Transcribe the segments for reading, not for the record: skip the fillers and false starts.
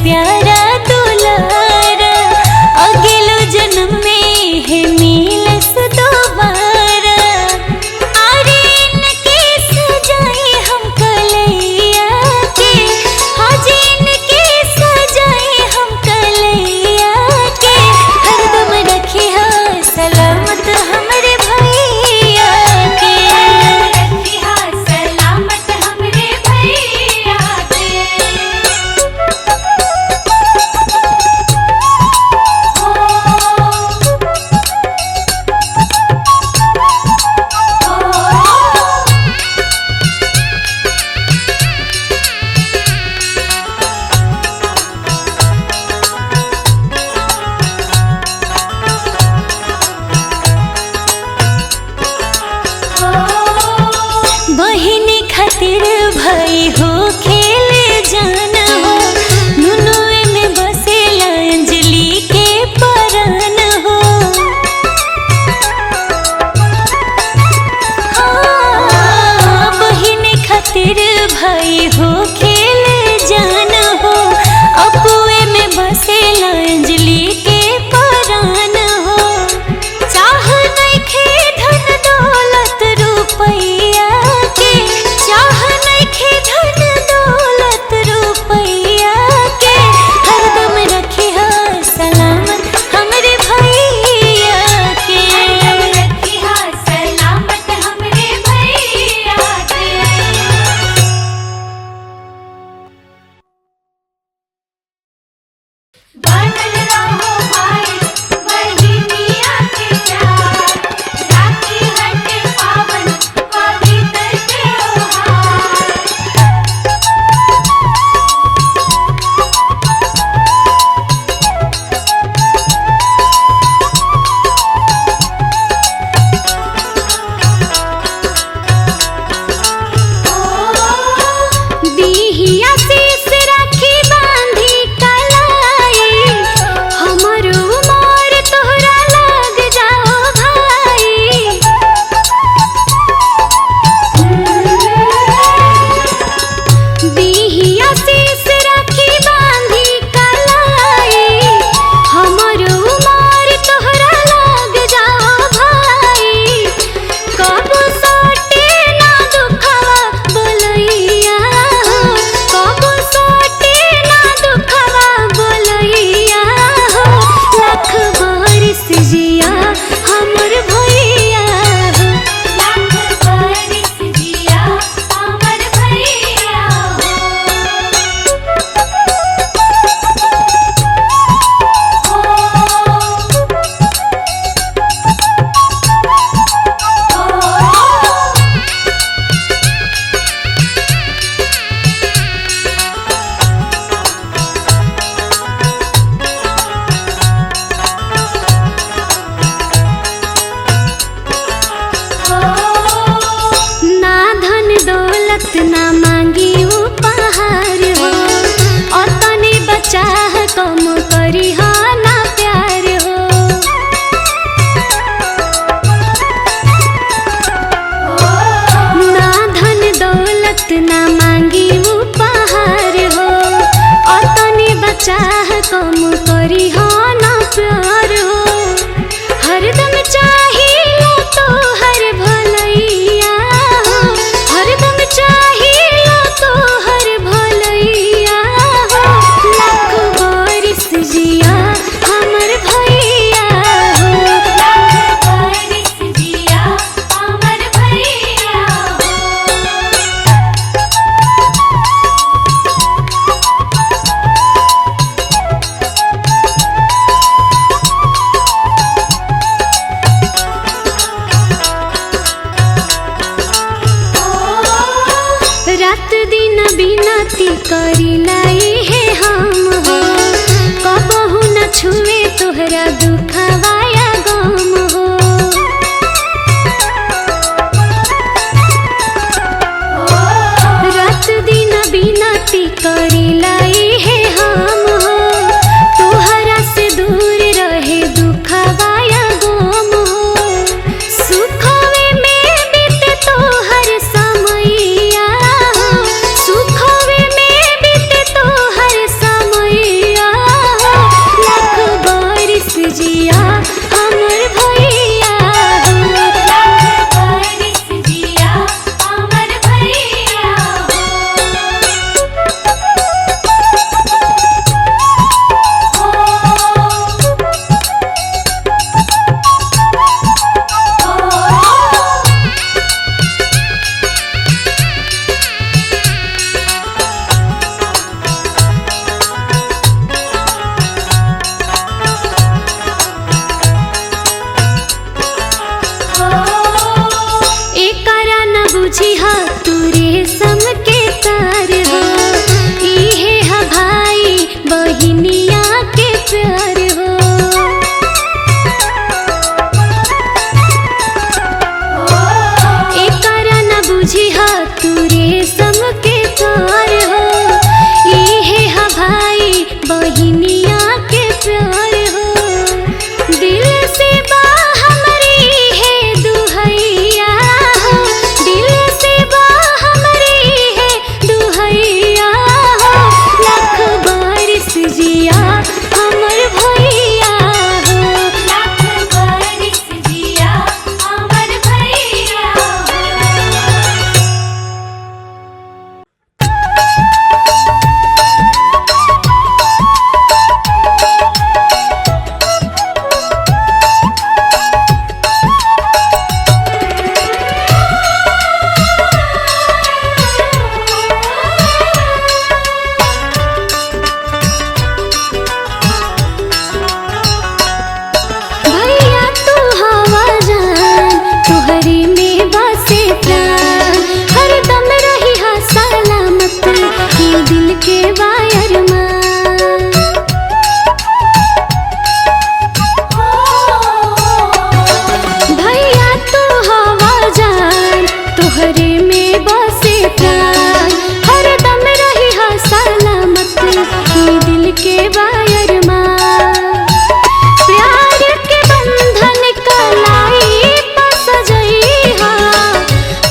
प्यारा दुलारा, अगलो जन्म में है मिलस दोबारा। आर्यन के सजाए हम कलैया के, हाजिन के सजाए हम कलैया के। हरदम रखे हा सलामत हमरे भैया के, रखे हा सलामत हमरे भैया के। बहिनी खातिर भाई हो खेले जाना हो, नुनुए में बसेला अंजलि के परान हो। हाँ, बहिनी खातिर भाई हो खेले जाना हो, अपुए में बसेला अंजलि के परान हो। चाह नइखे धन दौलत रुपैया के, चाह नइखे धन दौलत रुपैया के। हरदम रखे हा सलामत हमरे भैया के, हरदम रखे हा सलामत हमरे भैया के। बनल रहो भाई बहिनिया के प्यार, राखी हटे पावन पवित्र त्योहार। बिहिया शीश राखी बांधी कलाई, हमर उमर तोहरा लग जाओ भाई। बिहिया शीश राखी बांधी कलाई, हमर उमर तोहरा लग जाओ भाई। कब सोटे ना दुखवा बोलैया हो, कब सोटे ना दुखवा बोलैया हो। लाख बरिस जिया हमर भैया हो, लाख बरिस जिया हमर भैया हो। ना धन दौलत ना मांगी उपहार हो, और तने बचाह कम करी हा ना प्यार हो। ना धन दौलत ना मांगी उपहार हो, और तने बचाह कम करी हा ना प्यार हो। हरदम चाहिए तो हर भलैया हो, हरदम चाहिए तो हर भलैया हो। लाख बरिस जिया हमर भैया हो, लाख बरिस जिया हमर भैया हो। रात दिन बिनती करिलाई है हम हो, कबहू न छुए तोहरा दुखवा या गम हो। रात दिन बिनती करिलाई है हम हो, तोहरा से दूर रहे दुखवा या गम हो। सुखवे में बीते तोहर समैया हो, सुखवे में बीते तोहर समय बहिनिया के प्यार हो। एकरा न बुझी हा तू रेशम के तार हो। इहे हा भाई बहिनिया के प्यार हो। दिल से बा हमरी है दुहैया हो। दिल से बा हमरी है दुहैया हो। लाख बारिश जिया हमर भैया हो। लाख बारिश जिया हमर भैया हो। भैया तू हवा जान तुहरी में बसे प्राण। हरदम रही हा सलामत ये दिल के वायर भैया तू हवा जान तुहरे में बसे प्राण। हरदम रही हा सलामत ये दिल के वायर प्यार के बंधन कलाई पस जइहा।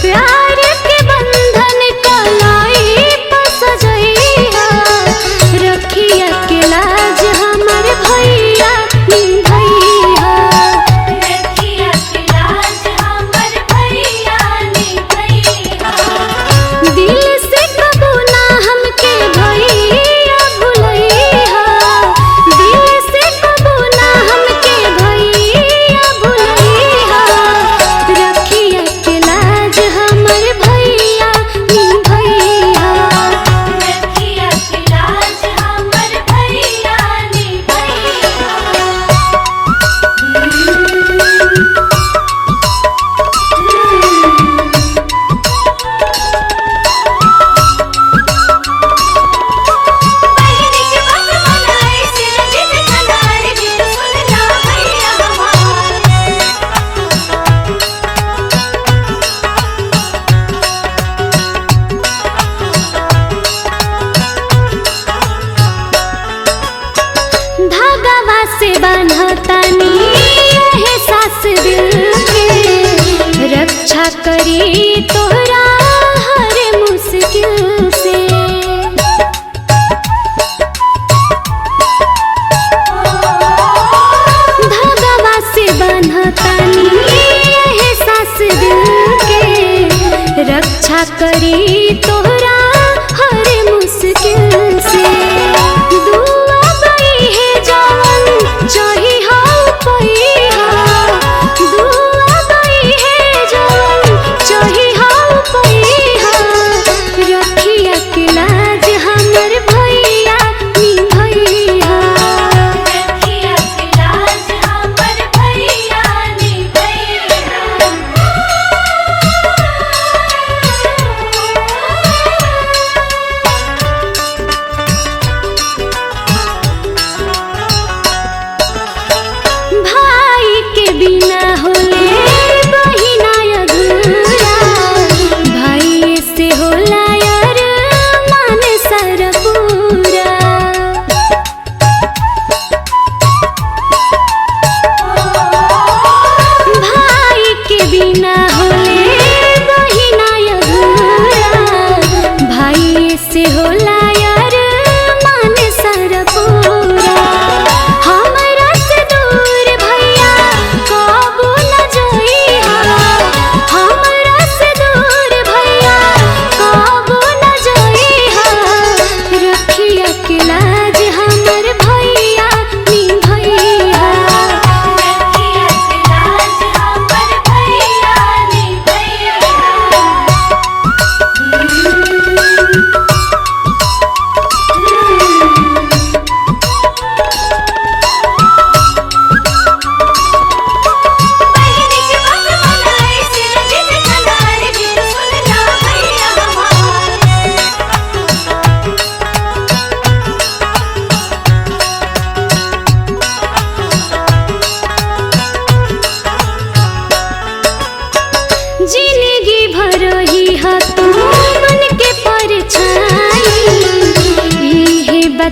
प्यार के बंधन कलाई पस जइहा। रखिया के लाज हमर भैया निभैया। रखिया के लाज हमर भैया निभैया। दिल से कबू ना हमके भैया भुलैहा। दिल से कबू ना हमके भैया भुलैहा। रखिया के लाज हमर भैया निभैया। रखिया के लाज हमर भैया निभैया। बहिनी के बात मनाए सिर जित खनारे गीत सुनला भैया धागावा से बान्हतानी यहे सास दिल के। रक्षा करी तोहरा हर मुश्किल से। धागावा से बान्हतानी यहे सास दिल के। रक्षा करी तोहरा हर मुश्किल से। दुआ बई है जवन चाही हा पैहा। दुआ बई है जवन चाही हा पैहा। रखिया के लाज हमर भैया निभैया। रखिया के लाज हमर भैया निभैया।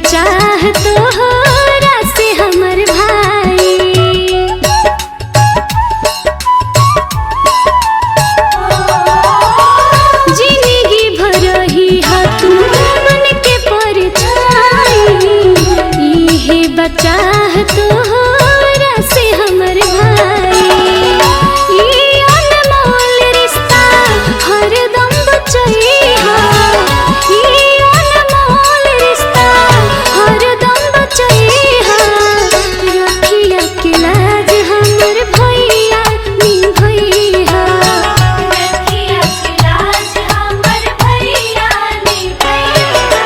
बचाह तोहरा से हमर भाई। जिंदगी भर ही हा तू मन के परछाई, इहे बचाह तोहरा से हमर भाई। ई अनमोल रिश्ता हरदम बचैहा, ई अनमोल रिश्ता हरदम बचैहा। रखिया के लाज हमर भैया निभैहा, रखिया के लाज हमर भैया निभैहा।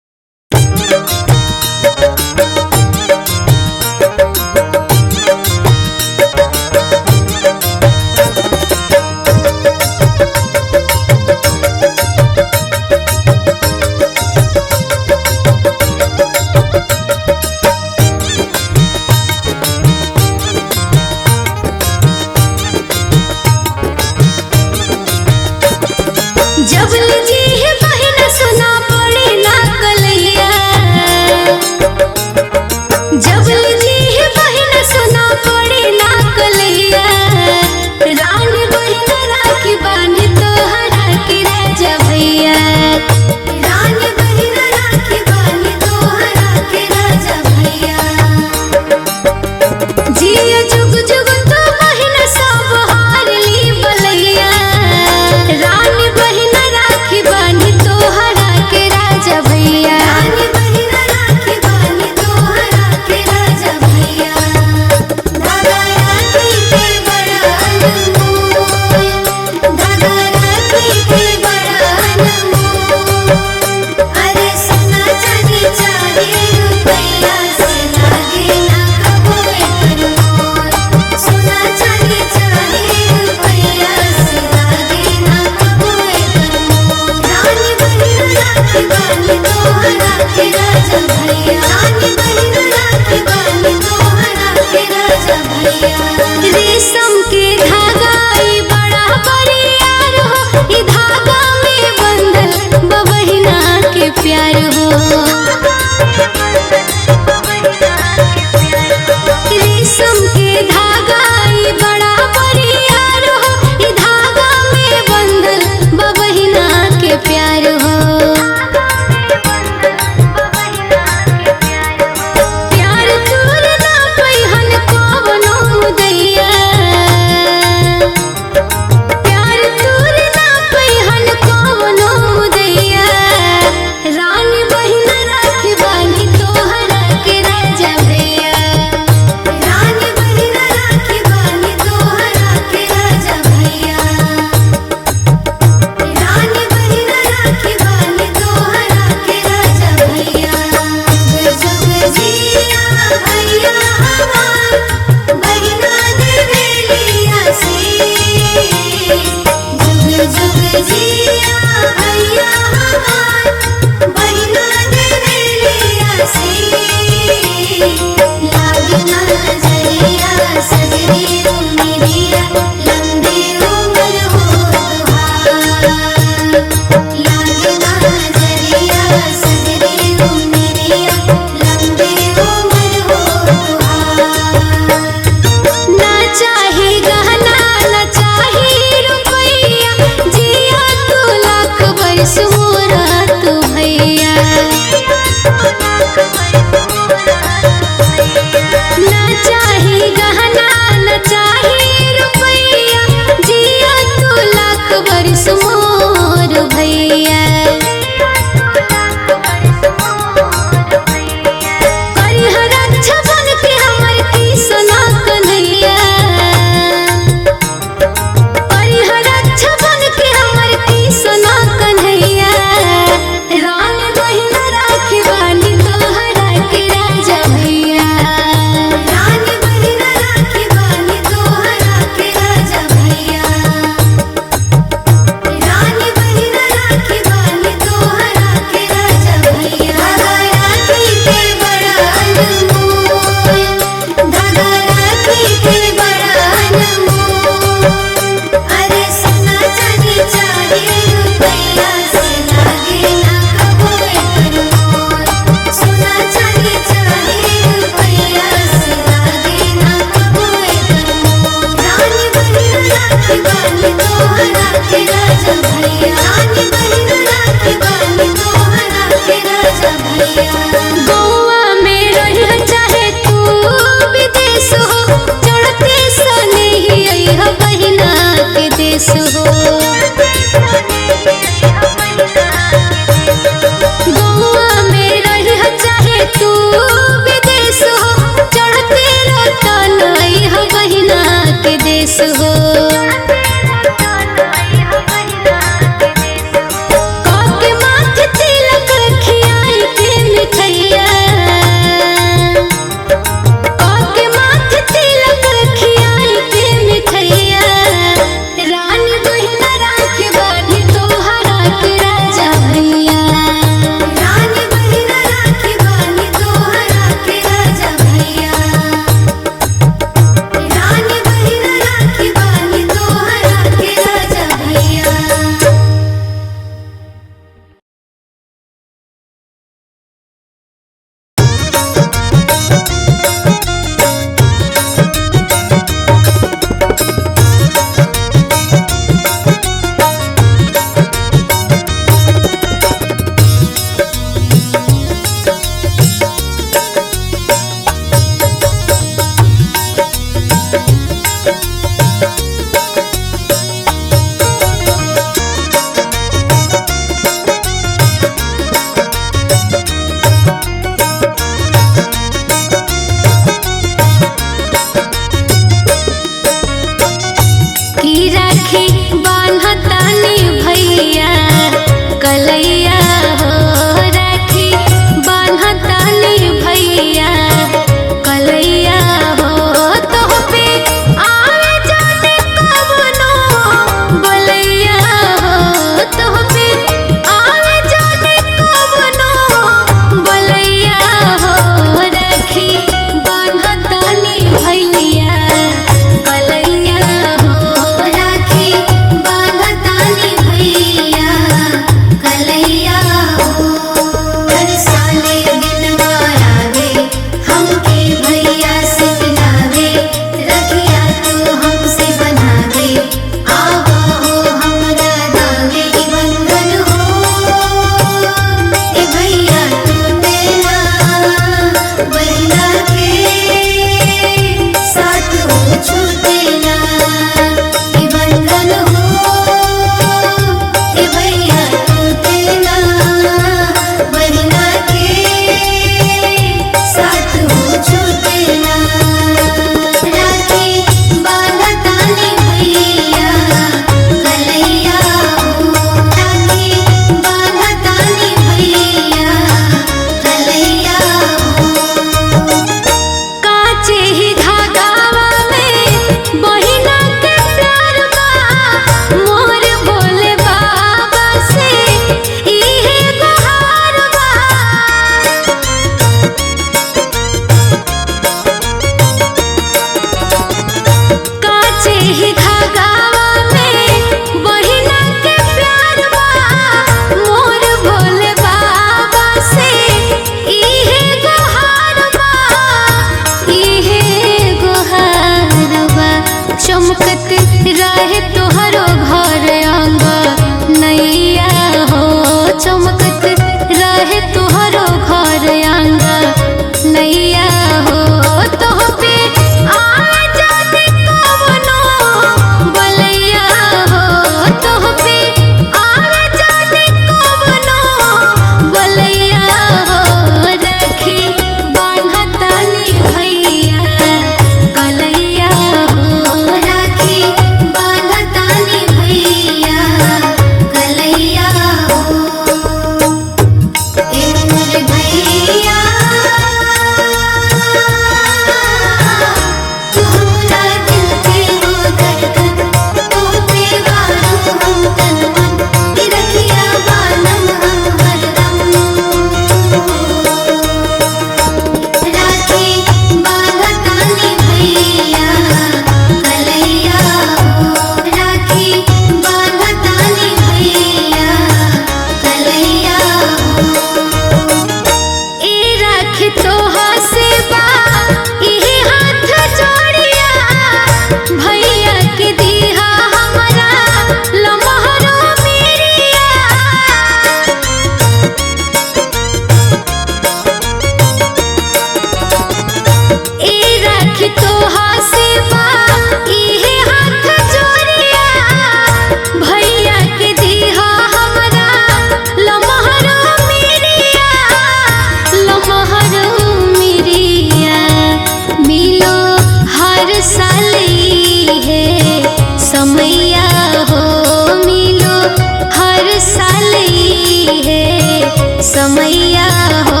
कलैया हो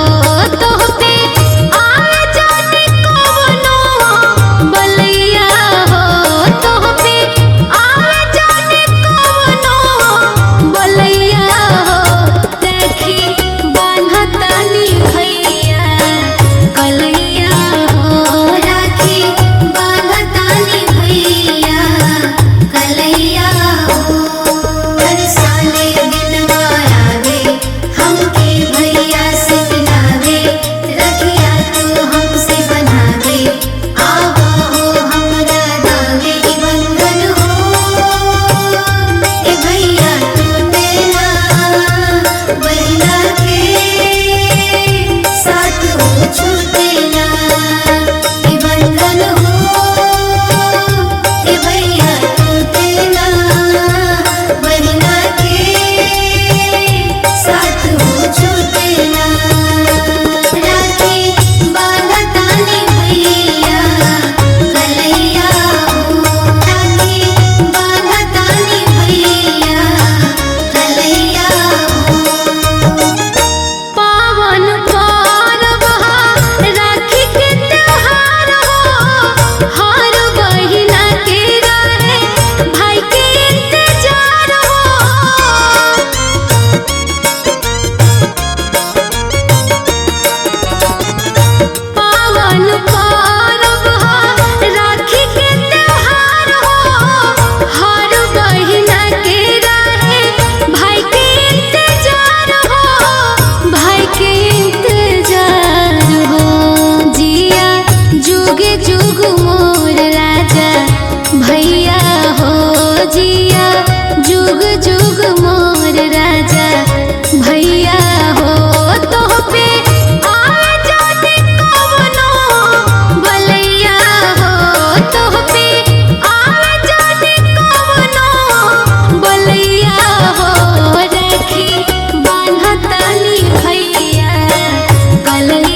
तोह पे आवे जाने कवनो बलैया हो तोह पे आवे जाने कवनो बलैया हो देखी बान्हतानी भैया कलैया हो राखी बान्हतानी भैया कलैया हो हर साले दिनवा आवे हमके भैया से मिलावे रखिया तू हमसे बनावे आवा हो हमरा गावे ई बंधन हो ए भैया टूटेला बहिना के साथ हो छूटेला ई बंधन हो ए भैया टूटेला बहिना के साथ हो छूटेला राखी बान्हतानी भैया कलैया हो राखी बान्हतानी भैया कलैया हो पावन पर्व राखी के त्योहार हो हर बहिना के रहे भाई के इंतजार हो पावन पर्व राखी के त्योहार हो हर बहिना के रहे भाई के इंतजार हो भाई के इंतजार हो जिया जुग जुग मोर राजा भैया हो जिया जुग